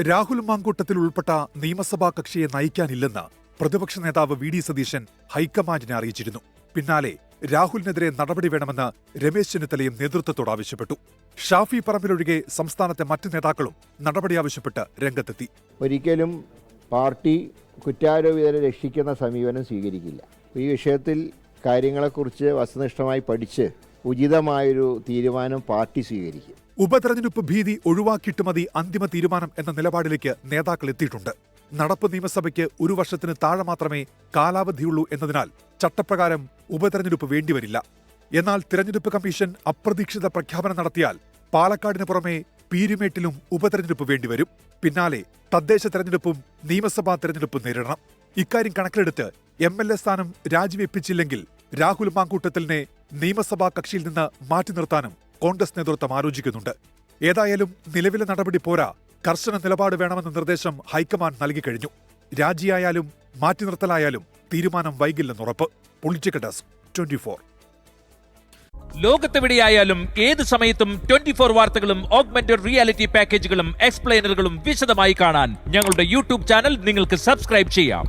രാഹുൽ മാങ്കൂട്ടത്തിൽ ഉൾപ്പെട്ട നിയമസഭാ കക്ഷിയെ നയിക്കാനില്ലെന്ന് പ്രതിപക്ഷ നേതാവ് വി.ഡി. സതീശൻ ഹൈക്കമാൻഡിനെ അറിയിച്ചിരുന്നു. പിന്നാലെ രാഹുലിനെതിരെ നടപടി വേണമെന്ന് രമേശ് ചെന്നിത്തലയും നേതൃത്വത്തോട് ആവശ്യപ്പെട്ടു. ഷാഫി പറമ്പിലൊഴികെ സംസ്ഥാനത്തെ മറ്റ് നേതാക്കളും നടപടി ആവശ്യപ്പെട്ട് രംഗത്തെത്തി. ഒരിക്കലും പാർട്ടി കുറ്റാരോപിതരെ രക്ഷിക്കുന്ന സമീപനം സ്വീകരിക്കില്ല. ഈ വിഷയത്തിൽ കാര്യങ്ങളെക്കുറിച്ച് വസ്തുനിഷ്ഠമായി പഠിച്ച് ഉചിതമായൊരു തീരുമാനം പാർട്ടി സ്വീകരിക്കും. ഉപതെരഞ്ഞെടുപ്പ് ഭീതി ഒഴിവാക്കിയിട്ട് മതി അന്തിമ തീരുമാനം എന്ന നിലപാടിലേക്ക് നേതാക്കൾ എത്തിയിട്ടുണ്ട്. നടപ്പ് നിയമസഭയ്ക്ക് 1 വർഷത്തിന് താഴെ മാത്രമേ കാലാവധിയുള്ളൂ എന്നതിനാൽ ചട്ടപ്രകാരം ഉപതെരഞ്ഞെടുപ്പ് വേണ്ടിവരില്ല. എന്നാൽ തിരഞ്ഞെടുപ്പ് കമ്മീഷൻ അപ്രതീക്ഷിത പ്രഖ്യാപനം നടത്തിയാൽ പാലക്കാടിന് പുറമെ പീരുമേട്ടിലും ഉപതെരഞ്ഞെടുപ്പ് വേണ്ടിവരും. പിന്നാലെ തദ്ദേശ തെരഞ്ഞെടുപ്പും നിയമസഭാ തെരഞ്ഞെടുപ്പും നേരിടണം. ഇക്കാര്യം കണക്കിലെടുത്ത് MLA സ്ഥാനം രാജിവെപ്പിച്ചില്ലെങ്കിൽ രാഹുൽ മാങ്കൂട്ടത്തിലിനെ നിയമസഭാ കക്ഷിയിൽ നിന്ന് മാറ്റി നിർത്താനും കോൺഗ്രസ് നേതൃത്വം ആലോചിക്കുന്നുണ്ട്. ഏതായാലും നിലവിലെ നടപടി പോരാ, കർശന നിലപാട് വേണമെന്ന നിർദ്ദേശം ഹൈക്കമാൻഡ് നൽകിക്കഴിഞ്ഞു. രാജിയായാലും മാറ്റി നിർത്തലായാലും തീരുമാനം വൈകില്ലെന്നുറപ്പ്. Political desk 24. ലോകത്തെവിടെയായാലും ഏത് സമയത്തും 24 വാർത്തകളും ഓഗ്മെന്റഡ് റിയാലിറ്റി പാക്കേജുകളും എക്സ്പ്ലെയിനറുകളും വിശദമായി കാണാൻ ഞങ്ങളുടെ YouTube ചാനൽ നിങ്ങൾക്ക് സബ്സ്ക്രൈബ് ചെയ്യാം.